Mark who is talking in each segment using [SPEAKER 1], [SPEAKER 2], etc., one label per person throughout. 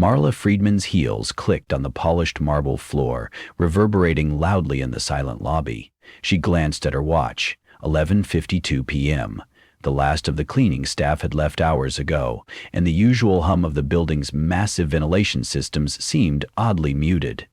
[SPEAKER 1] Marla Friedman's heels clicked on the polished marble floor, reverberating loudly in the silent lobby. She glanced at her watch. 11:52 p.m. The last of the cleaning staff had left hours ago, and the usual hum of the building's massive ventilation systems seemed oddly muted.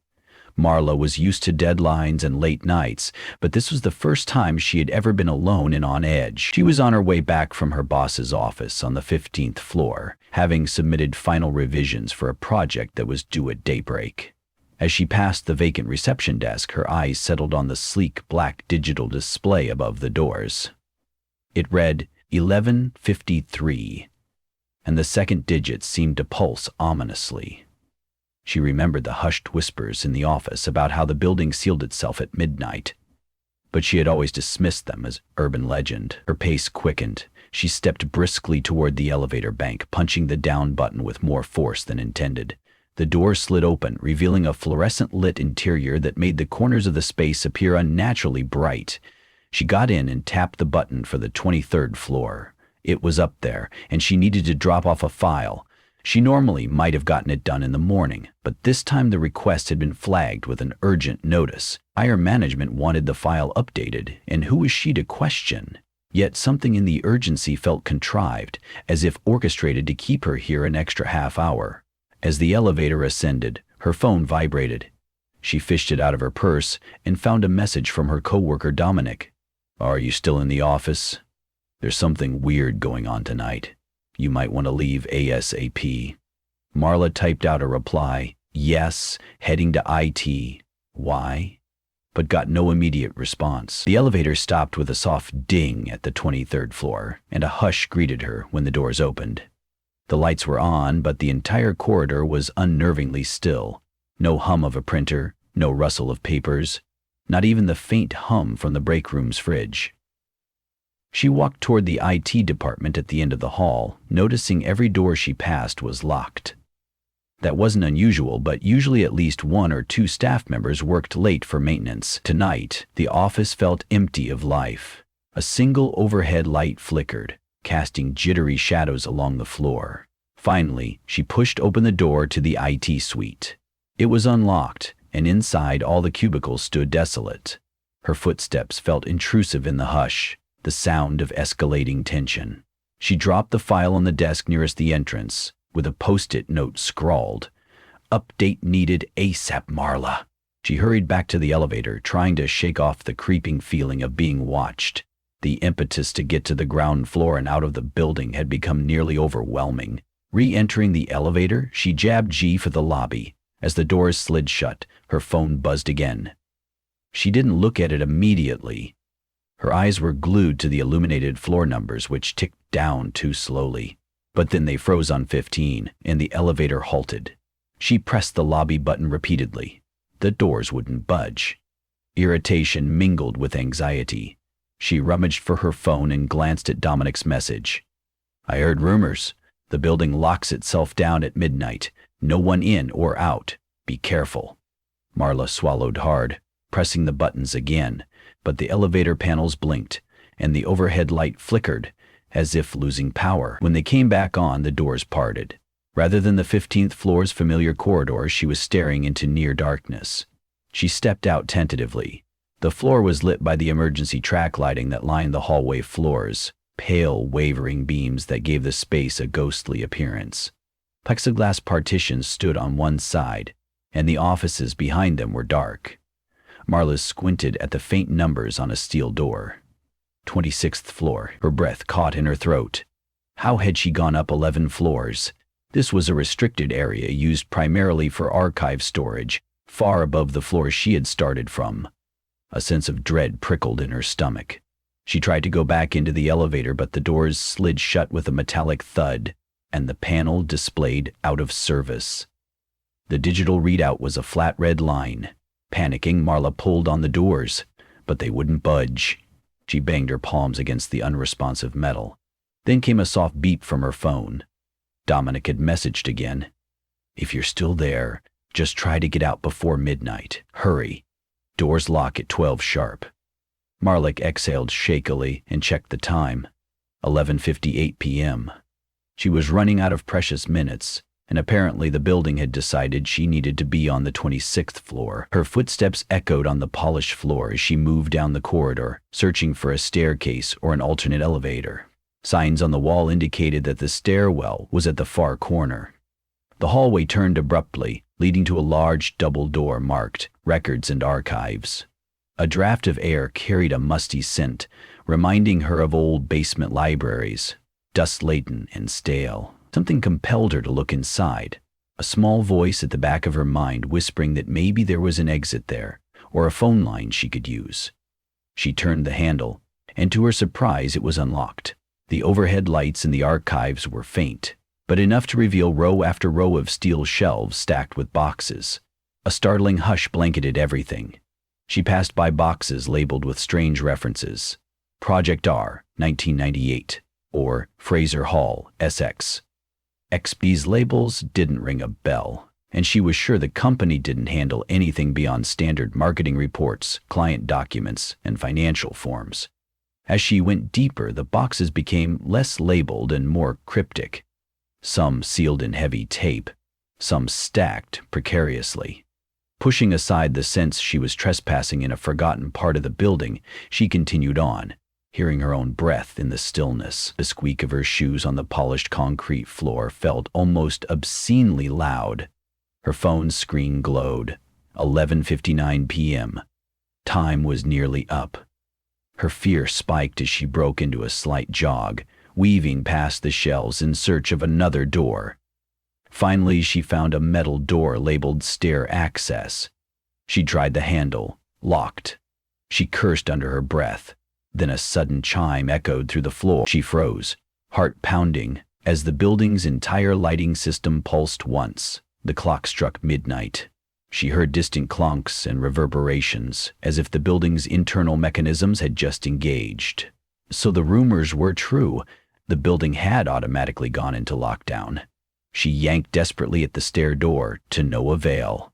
[SPEAKER 1] Marla was used to deadlines and late nights, but this was the first time she had ever been alone and on edge. She was on her way back from her boss's office on the 15th floor, having submitted final revisions for a project that was due at daybreak. As she passed the vacant reception desk, her eyes settled on the sleek black digital display above the doors. It read 11:53, and the second digit seemed to pulse ominously. She remembered the hushed whispers in the office about how the building sealed itself at midnight, but she had always dismissed them as urban legend. Her pace quickened. She stepped briskly toward the elevator bank, punching the down button with more force than intended. The door slid open, revealing a fluorescent-lit interior that made the corners of the space appear unnaturally bright. She got in and tapped the button for the 23rd floor. It was up there, and she needed to drop off a file. She normally might have gotten it done in the morning, but this time the request had been flagged with an urgent notice. Higher management wanted the file updated, and who was she to question? Yet something in the urgency felt contrived, as if orchestrated to keep her here an extra half hour. As the elevator ascended, her phone vibrated. She fished it out of her purse and found a message from her coworker Dominic. "Are you still in the office? There's something weird going on tonight. You might want to leave ASAP." Marla typed out a reply, "Yes, heading to IT. Why?" but got no immediate response. The elevator stopped with a soft ding at the 23rd floor, and a hush greeted her when the doors opened. The lights were on, but the entire corridor was unnervingly still. No hum of a printer, no rustle of papers, not even the faint hum from the break room's fridge. She walked toward the IT department at the end of the hall, noticing every door she passed was locked. That wasn't unusual, but usually at least one or two staff members worked late for maintenance. Tonight, the office felt empty of life. A single overhead light flickered, casting jittery shadows along the floor. Finally, she pushed open the door to the IT suite. It was unlocked, and inside all the cubicles stood desolate. Her footsteps felt intrusive in the hush, the sound of escalating tension. She dropped the file on the desk nearest the entrance, with a post-it note scrawled, "Update needed ASAP, Marla." She hurried back to the elevator, trying to shake off the creeping feeling of being watched. The impetus to get to the ground floor and out of the building had become nearly overwhelming. Re-entering the elevator, she jabbed G for the lobby. As the doors slid shut, her phone buzzed again. She didn't look at it immediately. Her eyes were glued to the illuminated floor numbers, which ticked down too slowly. But then they froze on 15, and the elevator halted. She pressed the lobby button repeatedly. The doors wouldn't budge. Irritation mingled with anxiety. She rummaged for her phone and glanced at Dominic's message. "I heard rumors. The building locks itself down at midnight. No one in or out. Be careful." Marla swallowed hard, pressing the buttons again, but the elevator panels blinked, and the overhead light flickered, as if losing power. When they came back on, the doors parted. Rather than the 15th floor's familiar corridor, she was staring into near darkness. She stepped out tentatively. The floor was lit by the emergency track lighting that lined the hallway floors, pale, wavering beams that gave the space a ghostly appearance. Plexiglass partitions stood on one side, and the offices behind them were dark. Marla squinted at the faint numbers on a steel door. 26th floor. Her breath caught in her throat. How had she gone up 11 floors? This was a restricted area used primarily for archive storage, far above the floor she had started from. A sense of dread prickled in her stomach. She tried to go back into the elevator, but the doors slid shut with a metallic thud, and the panel displayed out of service. The digital readout was a flat red line. Panicking, Marla pulled on the doors, but they wouldn't budge. She banged her palms against the unresponsive metal. Then came a soft beep from her phone. Dominic had messaged again. "If you're still there, just try to get out before midnight. Hurry. Doors lock at 12 sharp." Marla exhaled shakily and checked the time. 11:58 p.m. She was running out of precious minutes, and apparently the building had decided she needed to be on the 26th floor. Her footsteps echoed on the polished floor as she moved down the corridor, searching for a staircase or an alternate elevator. Signs on the wall indicated that the stairwell was at the far corner. The hallway turned abruptly, leading to a large double door marked Records and Archives. A draft of air carried a musty scent, reminding her of old basement libraries, dust-laden and stale. Something compelled her to look inside, a small voice at the back of her mind whispering that maybe there was an exit there, or a phone line she could use. She turned the handle, and to her surprise it was unlocked. The overhead lights in the archives were faint, but enough to reveal row after row of steel shelves stacked with boxes. A startling hush blanketed everything. She passed by boxes labeled with strange references. Project R, 1998, or Fraser Hall, SX. XB's labels didn't ring a bell, and she was sure the company didn't handle anything beyond standard marketing reports, client documents, and financial forms. As she went deeper, the boxes became less labeled and more cryptic. Some sealed in heavy tape, some stacked precariously. Pushing aside the sense she was trespassing in a forgotten part of the building, she continued on, hearing her own breath in the stillness. The squeak of her shoes on the polished concrete floor felt almost obscenely loud. Her phone's screen glowed. 11:59 p.m. Time was nearly up. Her fear spiked as she broke into a slight jog, weaving past the shelves in search of another door. Finally, she found a metal door labeled Stair Access. She tried the handle, locked. She cursed under her breath. Then a sudden chime echoed through the floor. She froze, heart pounding, as the building's entire lighting system pulsed once. The clock struck midnight. She heard distant clunks and reverberations, as if the building's internal mechanisms had just engaged. So the rumors were true. The building had automatically gone into lockdown. She yanked desperately at the stair door, to no avail.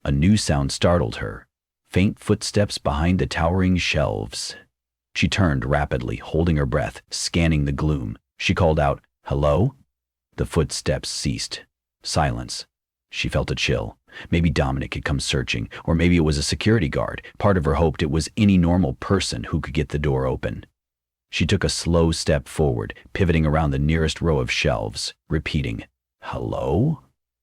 [SPEAKER 1] A new sound startled her. Faint footsteps behind the towering shelves. She turned rapidly, holding her breath, scanning the gloom. She called out, "Hello?" The footsteps ceased. Silence. She felt a chill. Maybe Dominic had come searching, or maybe it was a security guard. Part of her hoped it was any normal person who could get the door open. She took a slow step forward, pivoting around the nearest row of shelves, repeating, "Hello?"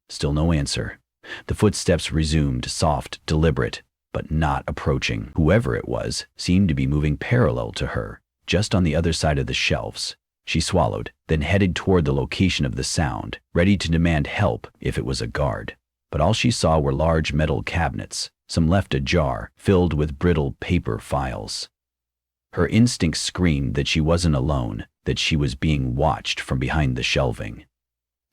[SPEAKER 1] Still no answer. The footsteps resumed, soft, deliberate, but not approaching. Whoever it was seemed to be moving parallel to her, just on the other side of the shelves. She swallowed, then headed toward the location of the sound, ready to demand help if it was a guard. But all she saw were large metal cabinets, some left ajar, filled with brittle paper files. Her instincts screamed that she wasn't alone, that she was being watched from behind the shelving.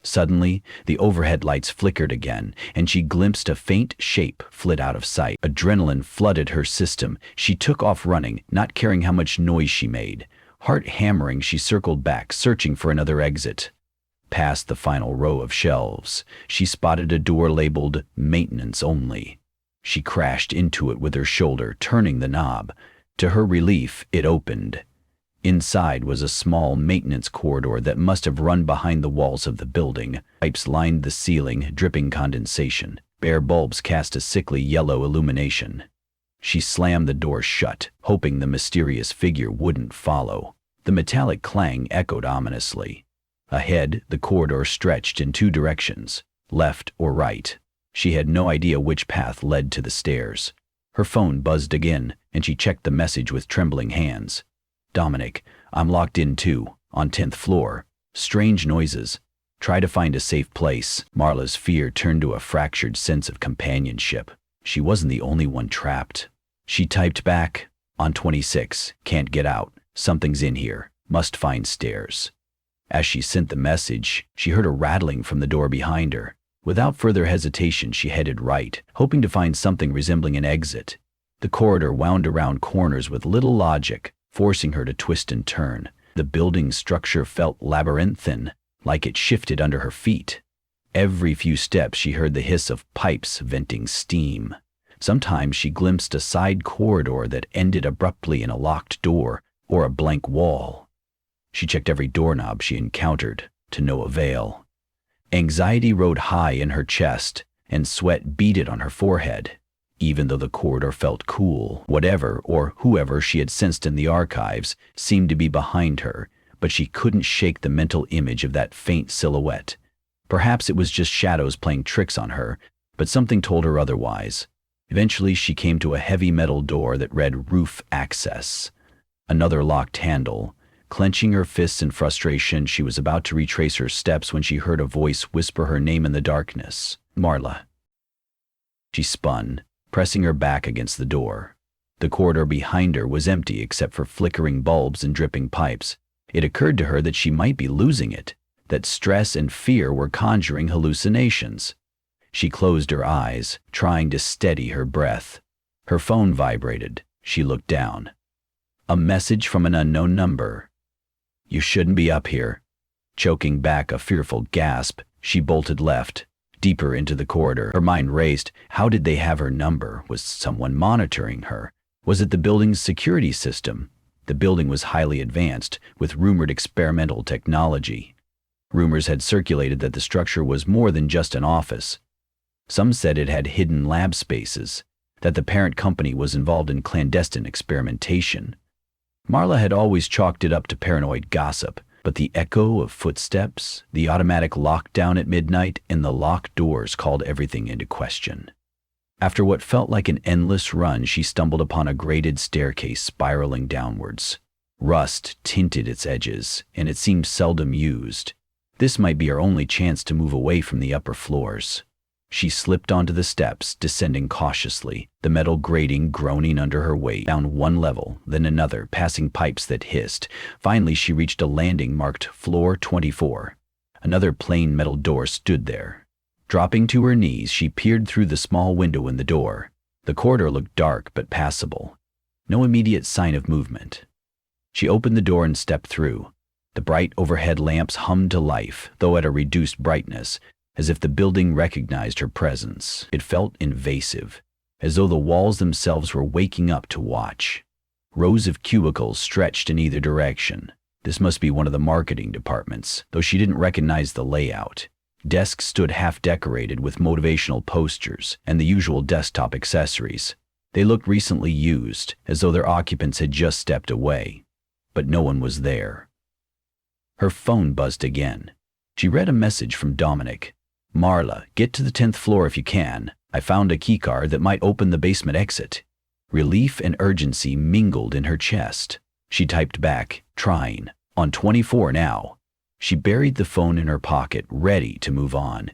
[SPEAKER 1] Suddenly, the overhead lights flickered again, and she glimpsed a faint shape flit out of sight. Adrenaline flooded her system. She took off running, not caring how much noise she made. Heart hammering, she circled back, searching for another exit. Past the final row of shelves, she spotted a door labeled Maintenance Only. She crashed into it with her shoulder, turning the knob. To her relief, it opened. Inside was a small maintenance corridor that must have run behind the walls of the building. Pipes lined the ceiling, dripping condensation. Bare bulbs cast a sickly yellow illumination. She slammed the door shut, hoping the mysterious figure wouldn't follow. The metallic clang echoed ominously. Ahead, the corridor stretched in two directions, left or right. She had no idea which path led to the stairs. Her phone buzzed again, and she checked the message with trembling hands. "Dominic, I'm locked in too, on 10th floor. Strange noises. Try to find a safe place." Marla's fear turned to a fractured sense of companionship. She wasn't the only one trapped. She typed back, "On 26, can't get out. Something's in here. Must find stairs." As she sent the message, she heard a rattling from the door behind her. Without further hesitation, she headed right, hoping to find something resembling an exit. The corridor wound around corners with little logic, forcing her to twist and turn. The building's structure felt labyrinthine, like it shifted under her feet. Every few steps she heard the hiss of pipes venting steam. Sometimes she glimpsed a side corridor that ended abruptly in a locked door or a blank wall. She checked every doorknob she encountered, to no avail. Anxiety rode high in her chest, and sweat beaded on her forehead. Even though the corridor felt cool, whatever or whoever she had sensed in the archives seemed to be behind her, but she couldn't shake the mental image of that faint silhouette. Perhaps it was just shadows playing tricks on her, but something told her otherwise. Eventually, she came to a heavy metal door that read "Roof Access." Another locked handle. Clenching her fists in frustration, she was about to retrace her steps when she heard a voice whisper her name in the darkness. "Marla." She spun, pressing her back against the door. The corridor behind her was empty except for flickering bulbs and dripping pipes. It occurred to her that she might be losing it, that stress and fear were conjuring hallucinations. She closed her eyes, trying to steady her breath. Her phone vibrated. She looked down. A message from an unknown number. "You shouldn't be up here." Choking back a fearful gasp, she bolted left, deeper into the corridor. Her mind raced. How did they have her number? Was someone monitoring her? Was it the building's security system? The building was highly advanced, with rumored experimental technology. Rumors had circulated that the structure was more than just an office. Some said it had hidden lab spaces, that the parent company was involved in clandestine experimentation. Marla had always chalked it up to paranoid gossip, but the echo of footsteps, the automatic lockdown at midnight, and the locked doors called everything into question. After what felt like an endless run, she stumbled upon a grated staircase spiraling downwards. Rust tinted its edges, and it seemed seldom used. This might be her only chance to move away from the upper floors. She slipped onto the steps, descending cautiously, the metal grating groaning under her weight. Down one level, then another, passing pipes that hissed. Finally, she reached a landing marked Floor 24. Another plain metal door stood there. Dropping to her knees, she peered through the small window in the door. The corridor looked dark but passable. No immediate sign of movement. She opened the door and stepped through. The bright overhead lamps hummed to life, though at a reduced brightness, as if the building recognized her presence. It felt invasive, as though the walls themselves were waking up to watch. Rows of cubicles stretched in either direction. This must be one of the marketing departments, though she didn't recognize the layout. Desks stood half-decorated with motivational posters and the usual desktop accessories. They looked recently used, as though their occupants had just stepped away. But no one was there. Her phone buzzed again. She read a message from Dominic. "Marla, get to the 10th floor if you can. I found a keycard that might open the basement exit." Relief and urgency mingled in her chest. She typed back, trying. "On 24 now." She buried the phone in her pocket, ready to move on.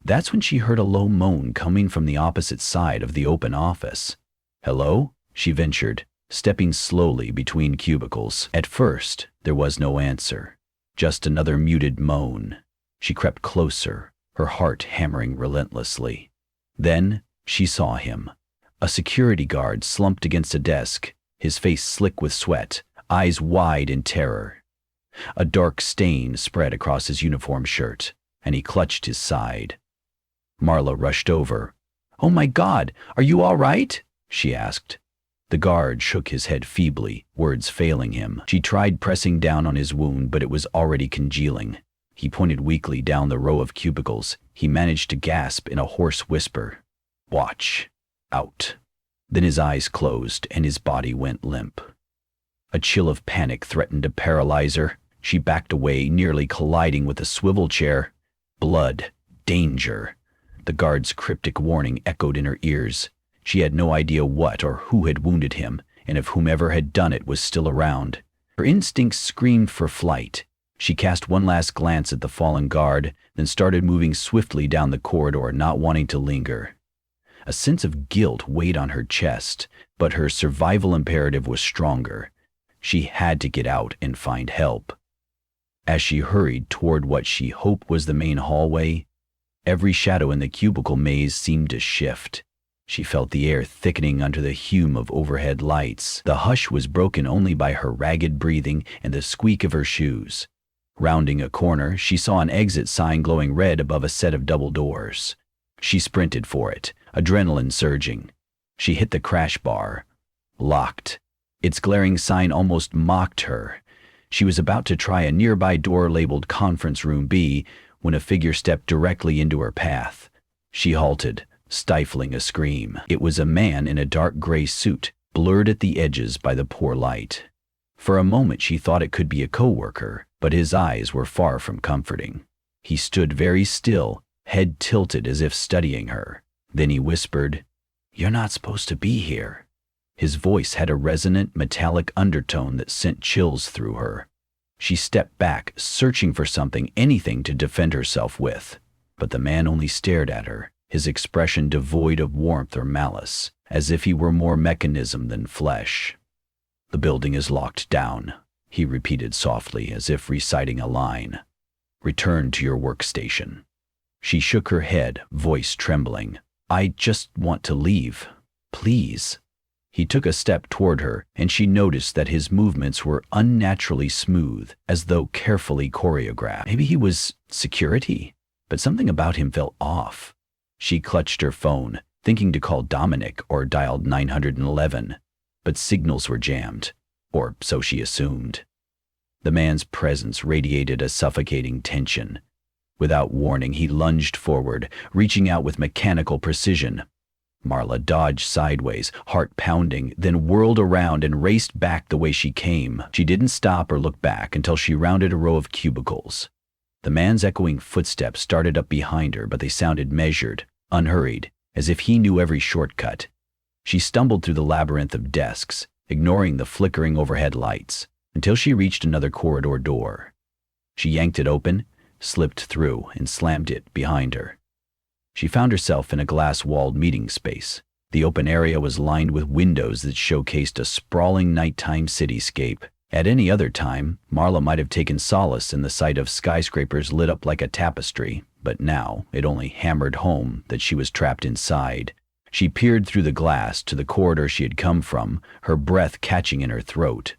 [SPEAKER 1] That's when she heard a low moan coming from the opposite side of the open office. "Hello?" she ventured, stepping slowly between cubicles. At first, there was no answer. Just another muted moan. She crept closer, her heart hammering relentlessly. Then she saw him. A security guard slumped against a desk, his face slick with sweat, eyes wide in terror. A dark stain spread across his uniform shirt, and he clutched his side. Marla rushed over. "Oh my God, are you all right?" she asked. The guard shook his head feebly, words failing him. She tried pressing down on his wound, but it was already congealing. He pointed weakly down the row of cubicles. He managed to gasp in a hoarse whisper, "Watch out." Then his eyes closed and his body went limp. A chill of panic threatened to paralyze her. She backed away, nearly colliding with a swivel chair. Blood. Danger. The guard's cryptic warning echoed in her ears. She had no idea what or who had wounded him, and if whomever had done it was still around. Her instincts screamed for flight. She cast one last glance at the fallen guard, then started moving swiftly down the corridor, not wanting to linger. A sense of guilt weighed on her chest, but her survival imperative was stronger. She had to get out and find help. As she hurried toward what she hoped was the main hallway, every shadow in the cubicle maze seemed to shift. She felt the air thickening under the fume of overhead lights. The hush was broken only by her ragged breathing and the squeak of her shoes. Rounding a corner, she saw an exit sign glowing red above a set of double doors. She sprinted for it, adrenaline surging. She hit the crash bar. Locked. Its glaring sign almost mocked her. She was about to try a nearby door labeled Conference Room B when a figure stepped directly into her path. She halted, stifling a scream. It was a man in a dark gray suit, blurred at the edges by the poor light. For a moment she thought it could be a coworker, but his eyes were far from comforting. He stood very still, head tilted as if studying her. Then he whispered, "You're not supposed to be here." His voice had a resonant, metallic undertone that sent chills through her. She stepped back, searching for something, anything to defend herself with. But the man only stared at her, his expression devoid of warmth or malice, as if he were more mechanism than flesh. "The building is locked down," he repeated softly, as if reciting a line. "Return to your workstation." She shook her head, voice trembling. "I just want to leave. Please." He took a step toward her, and she noticed that his movements were unnaturally smooth, as though carefully choreographed. Maybe he was security, but something about him felt off. She clutched her phone, thinking to call Dominic or dialed 911, but signals were jammed, or so she assumed. The man's presence radiated a suffocating tension. Without warning, he lunged forward, reaching out with mechanical precision. Marla dodged sideways, heart pounding, then whirled around and raced back the way she came. She didn't stop or look back until she rounded a row of cubicles. The man's echoing footsteps started up behind her, but they sounded measured, unhurried, as if he knew every shortcut. She stumbled through the labyrinth of desks, ignoring the flickering overhead lights, until she reached another corridor door. She yanked it open, slipped through, and slammed it behind her. She found herself in a glass-walled meeting space. The open area was lined with windows that showcased a sprawling nighttime cityscape. At any other time, Marla might have taken solace in the sight of skyscrapers lit up like a tapestry, but now it only hammered home that she was trapped inside. She peered through the glass to the corridor she had come from, her breath catching in her throat.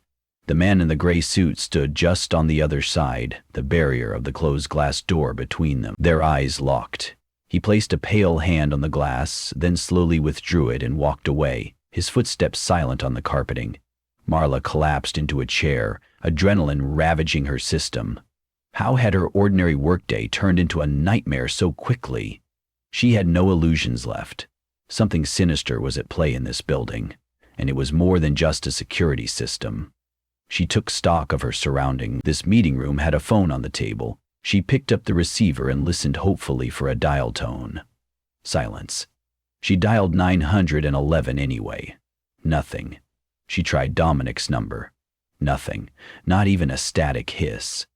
[SPEAKER 1] The man in the gray suit stood just on the other side, the barrier of the closed glass door between them. Their eyes locked. He placed a pale hand on the glass, then slowly withdrew it and walked away, his footsteps silent on the carpeting. Marla collapsed into a chair, adrenaline ravaging her system. How had her ordinary workday turned into a nightmare so quickly? She had no illusions left. Something sinister was at play in this building, and it was more than just a security system. She took stock of her surroundings. This meeting room had a phone on the table. She picked up the receiver and listened hopefully for a dial tone. Silence. She dialed 911 anyway. Nothing. She tried Dominic's number. Nothing. Not even a static hiss.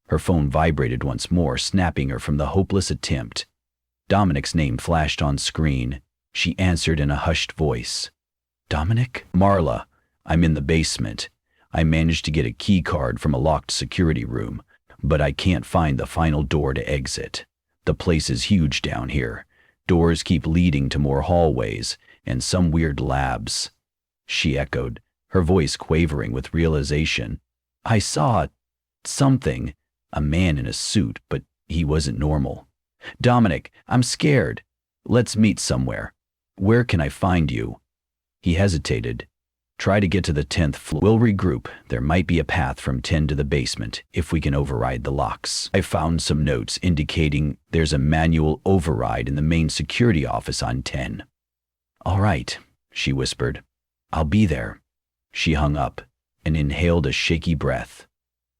[SPEAKER 1] Her phone vibrated once more, snapping her from the hopeless attempt. Dominic's name flashed on screen. She answered in a hushed voice. "Dominic?" "Marla, I'm in the basement. I managed to get a key card from a locked security room, but I can't find the final door to exit. The place is huge down here. Doors keep leading to more hallways and some weird labs." She echoed, her voice quavering with realization. "I saw something, a man in a suit, but he wasn't normal. Dominic, I'm scared. Let's meet somewhere. Where can I find you?" He hesitated. "Try to get to the 10th floor. We'll regroup. There might be a path from 10 to the basement if we can override the locks. I found some notes indicating there's a manual override in the main security office on 10. "All right," she whispered. "I'll be there." She hung up and inhaled a shaky breath.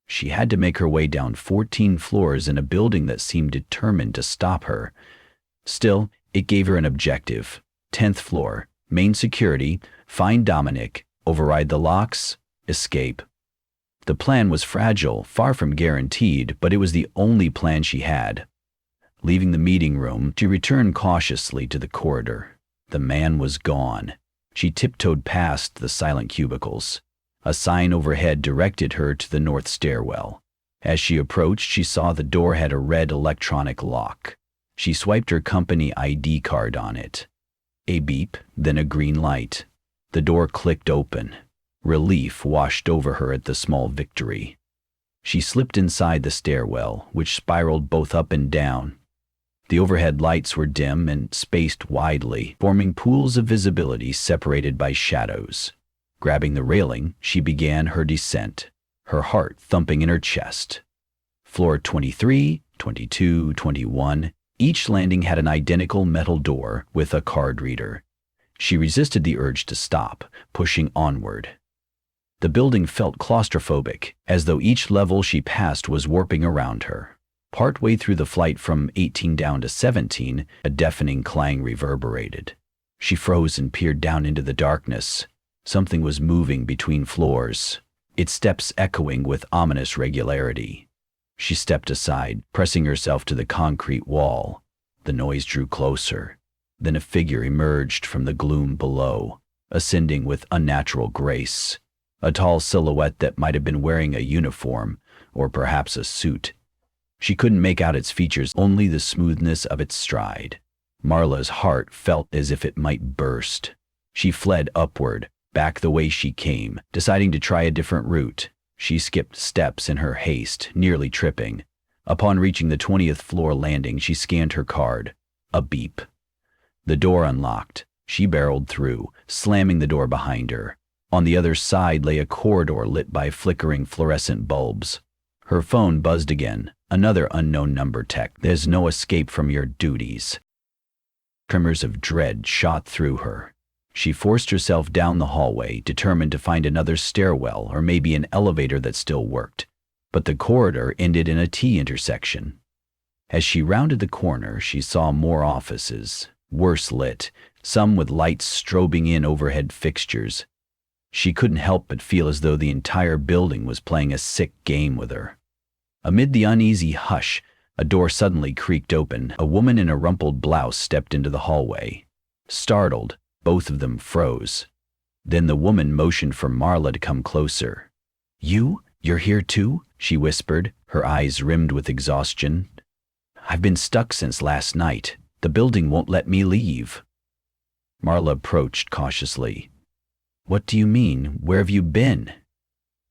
[SPEAKER 1] She had to make her way down 14 floors in a building that seemed determined to stop her. Still, it gave her an objective. 10th floor, main security, find Dominic, override the locks, escape. The plan was fragile, far from guaranteed, but it was the only plan she had. Leaving the meeting room, she returned cautiously to the corridor. The man was gone. She tiptoed past the silent cubicles. A sign overhead directed her to the north stairwell. As she approached, she saw the door had a red electronic lock. She swiped her company ID card on it. A beep, then a green light. The door clicked open. Relief washed over her at the small victory. She slipped inside the stairwell, which spiraled both up and down. The overhead lights were dim and spaced widely, forming pools of visibility separated by shadows. Grabbing the railing, she began her descent, her heart thumping in her chest. Floor 23, 22, 21. Each landing had an identical metal door with a card reader. She resisted the urge to stop, pushing onward. The building felt claustrophobic, as though each level she passed was warping around her. Partway through the flight from 18 down to 17, a deafening clang reverberated. She froze and peered down into the darkness. Something was moving between floors, its steps echoing with ominous regularity. She stepped aside, pressing herself to the concrete wall. The noise drew closer. Then a figure emerged from the gloom below, ascending with unnatural grace. A tall silhouette that might have been wearing a uniform, or perhaps a suit. She couldn't make out its features, only the smoothness of its stride. Marla's heart felt as if it might burst. She fled upward, back the way she came, deciding to try a different route. She skipped steps in her haste, nearly tripping. Upon reaching the 20th floor landing, she scanned her card. A beep. The door unlocked. She barreled through, slamming the door behind her. On the other side lay a corridor lit by flickering fluorescent bulbs. Her phone buzzed again. Another unknown number text. There's no escape from your duties. Tremors of dread shot through her. She forced herself down the hallway, determined to find another stairwell or maybe an elevator that still worked. But the corridor ended in a T intersection. As she rounded the corner, she saw more offices, worse lit, some with lights strobing in overhead fixtures. She couldn't help but feel as though the entire building was playing a sick game with her. Amid the uneasy hush, a door suddenly creaked open. A woman in a rumpled blouse stepped into the hallway. Startled, both of them froze. Then the woman motioned for Marla to come closer. You're here too?" she whispered, her eyes rimmed with exhaustion. "I've been stuck since last night. The building won't let me leave." Marla approached cautiously. "What do you mean? Where have you been?"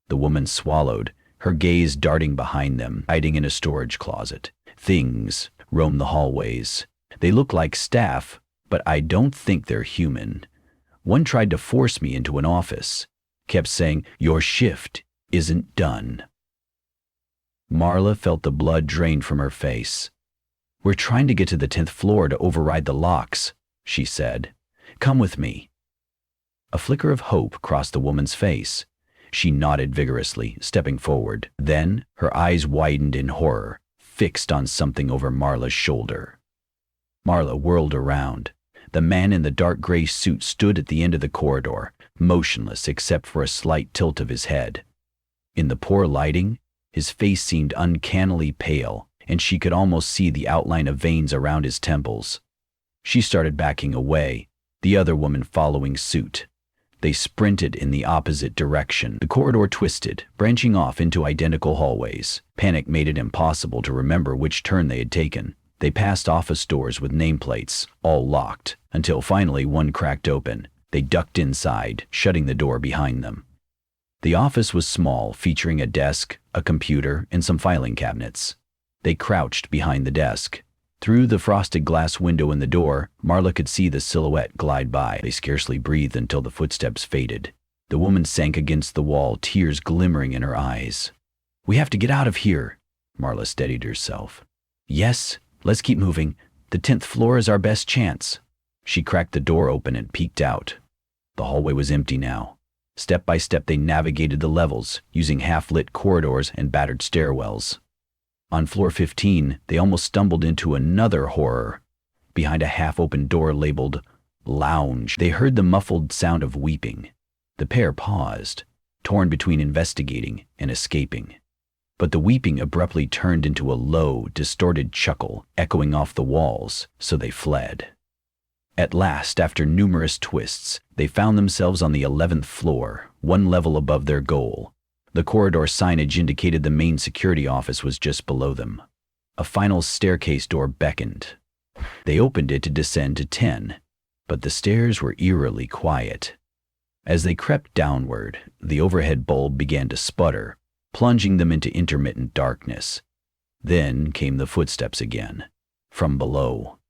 [SPEAKER 1] The woman swallowed, her gaze darting behind them, hiding in a storage closet. "Things roam the hallways. They look like staff, but I don't think they're human. One tried to force me into an office, kept saying, 'Your shift isn't done.'" Marla felt the blood drain from her face. "We're trying to get to the 10th floor to override the locks," she said. "Come with me." A flicker of hope crossed the woman's face. She nodded vigorously, stepping forward. Then her eyes widened in horror, fixed on something over Marla's shoulder. Marla whirled around. The man in the dark gray suit stood at the end of the corridor, motionless except for a slight tilt of his head. In the poor lighting, his face seemed uncannily pale, and she could almost see the outline of veins around his temples. She started backing away, the other woman following suit. They sprinted in the opposite direction. The corridor twisted, branching off into identical hallways. Panic made it impossible to remember which turn they had taken. They passed office doors with nameplates, all locked, until finally one cracked open. They ducked inside, shutting the door behind them. The office was small, featuring a desk, a computer, and some filing cabinets. They crouched behind the desk. Through the frosted glass window in the door, Marla could see the silhouette glide by. They scarcely breathed until the footsteps faded. The woman sank against the wall, tears glimmering in her eyes. "We have to get out of here," Marla steadied herself. "Yes, let's keep moving. The 10th floor is our best chance." She cracked the door open and peeked out. The hallway was empty now. Step by step they navigated the levels, using half-lit corridors and battered stairwells. On floor 15, they almost stumbled into another horror. Behind a half-open door labeled "Lounge," they heard the muffled sound of weeping. The pair paused, torn between investigating and escaping. But the weeping abruptly turned into a low, distorted chuckle, echoing off the walls, so they fled. At last, after numerous twists, they found themselves on the 11th floor, one level above their goal. The corridor signage indicated the main security office was just below them. A final staircase door beckoned. They opened it to descend to 10, but the stairs were eerily quiet. As they crept downward, the overhead bulb began to sputter, plunging them into intermittent darkness. Then came the footsteps again, from below.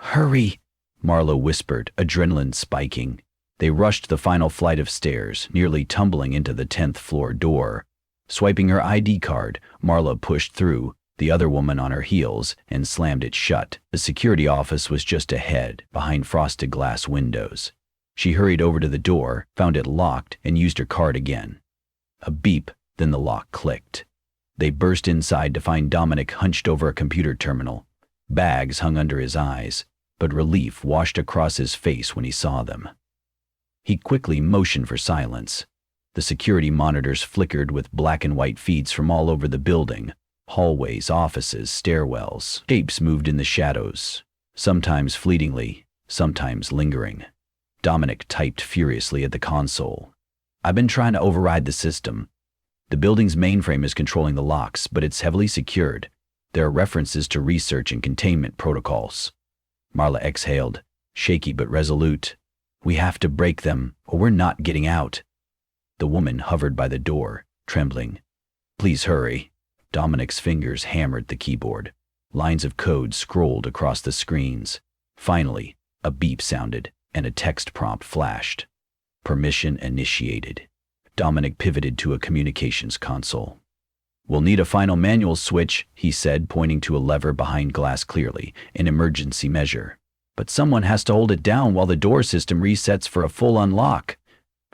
[SPEAKER 1] "Hurry!" Marla whispered, adrenaline spiking. They rushed the final flight of stairs, nearly tumbling into the 10th floor door. Swiping her ID card, Marla pushed through, the other woman on her heels, and slammed it shut. The security office was just ahead, behind frosted glass windows. She hurried over to the door, found it locked, and used her card again. A beep, then the lock clicked. They burst inside to find Dominic hunched over a computer terminal. Bags hung under his eyes, but relief washed across his face when he saw them. He quickly motioned for silence. The security monitors flickered with black and white feeds from all over the building. Hallways, offices, stairwells. Shapes moved in the shadows, sometimes fleetingly, sometimes lingering. Dominic typed furiously at the console. "I've been trying to override the system. The building's mainframe is controlling the locks, but it's heavily secured. There are references to research and containment protocols." Marla exhaled, shaky but resolute. "We have to break them, or we're not getting out." The woman hovered by the door, trembling. "Please hurry." Dominic's fingers hammered the keyboard. Lines of code scrolled across the screens. Finally, a beep sounded, and a text prompt flashed. "Permission initiated." Dominic pivoted to a communications console. "We'll need a final manual switch," he said, pointing to a lever behind glass clearly, an emergency measure. "But someone has to hold it down while the door system resets for a full unlock."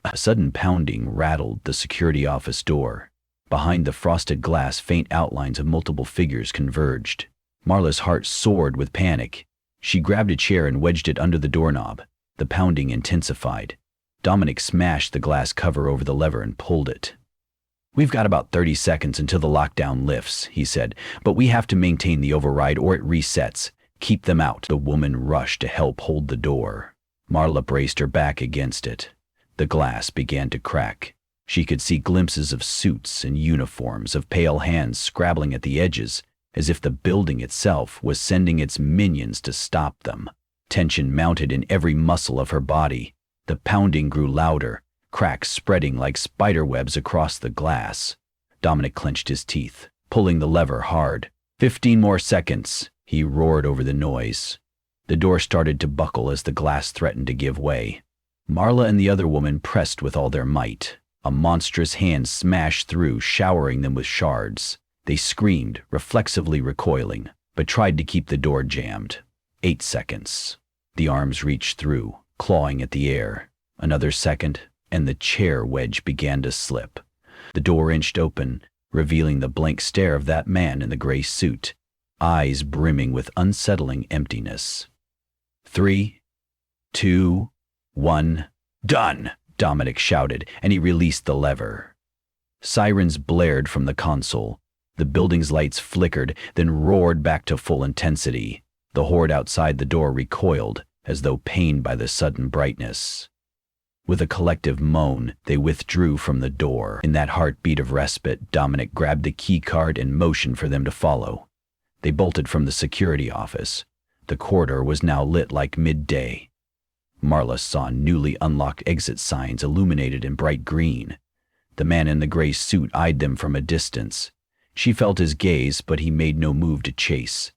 [SPEAKER 1] A sudden pounding rattled the security office door. Behind the frosted glass, faint outlines of multiple figures converged. Marla's heart soared with panic. She grabbed a chair and wedged it under the doorknob. The pounding intensified. Dominic smashed the glass cover over the lever and pulled it. "We've got about 30 seconds until the lockdown lifts," he said, "but we have to maintain the override or it resets. Keep them out." The woman rushed to help hold the door. Marla braced her back against it. The glass began to crack. She could see glimpses of suits and uniforms, of pale hands scrabbling at the edges, as if the building itself was sending its minions to stop them. Tension mounted in every muscle of her body. The pounding grew louder, cracks spreading like spiderwebs across the glass. Dominic clenched his teeth, pulling the lever hard. 15 more seconds, he roared over the noise. The door started to buckle as the glass threatened to give way. Marla and the other woman pressed with all their might. A monstrous hand smashed through, showering them with shards. They screamed, reflexively recoiling, but tried to keep the door jammed. 8 seconds. The arms reached through, clawing at the air. Another second, and the chair wedge began to slip. The door inched open, revealing the blank stare of that man in the gray suit, eyes brimming with unsettling emptiness. 3, 2, 1, done! Dominic shouted, and he released the lever. Sirens blared from the console. The building's lights flickered, then roared back to full intensity. The horde outside the door recoiled, as though pained by the sudden brightness. With a collective moan, they withdrew from the door. In that heartbeat of respite, Dominic grabbed the key card and motioned for them to follow. They bolted from the security office. The corridor was now lit like midday. Marla saw newly unlocked exit signs illuminated in bright green. The man in the gray suit eyed them from a distance. She felt his gaze, but he made no move to chase.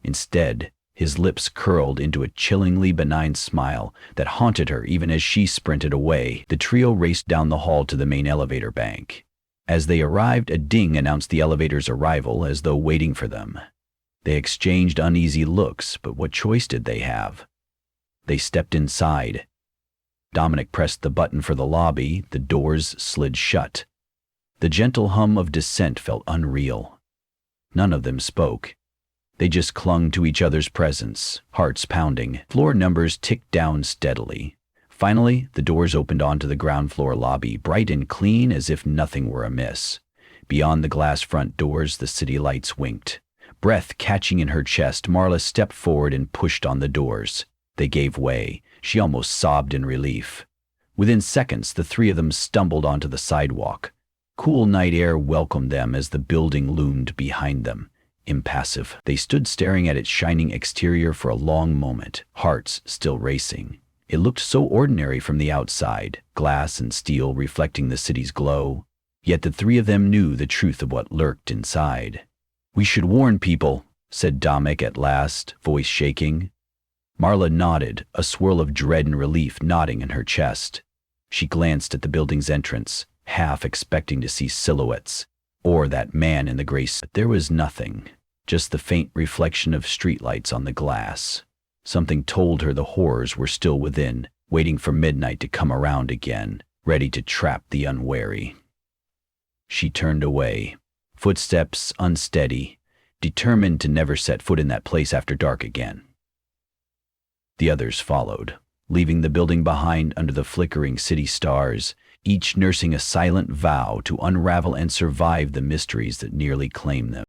[SPEAKER 1] Instead, his lips curled into a chillingly benign smile that haunted her even as she sprinted away. The trio raced down the hall to the main elevator bank. As they arrived, a ding announced the elevator's arrival as though waiting for them. They exchanged uneasy looks, but what choice did they have? They stepped inside. Dominic pressed the button for the lobby. The doors slid shut. The gentle hum of descent felt unreal. None of them spoke. They just clung to each other's presence, hearts pounding. Floor numbers ticked down steadily. Finally, the doors opened onto the ground floor lobby, bright and clean as if nothing were amiss. Beyond the glass front doors, the city lights winked. Breath catching in her chest, Marla stepped forward and pushed on the doors. They gave way. She almost sobbed in relief. Within seconds, the three of them stumbled onto the sidewalk. Cool night air welcomed them as the building loomed behind them. Impassive, they stood staring at its shining exterior for a long moment, hearts still racing. It looked so ordinary from the outside, glass and steel reflecting the city's glow. Yet the three of them knew the truth of what lurked inside. "We should warn people," said Dominic at last, voice shaking. Marla nodded, a swirl of dread and relief knotting in her chest. She glanced at the building's entrance, half expecting to see silhouettes, or that man in the gray suit. There was nothing. just the faint reflection of streetlights on the glass. Something told her the horrors were still within, waiting for midnight to come around again, ready to trap the unwary. She turned away, footsteps unsteady, determined to never set foot in that place after dark again. The others followed, leaving the building behind under the flickering city stars, each nursing a silent vow to unravel and survive the mysteries that nearly claimed them.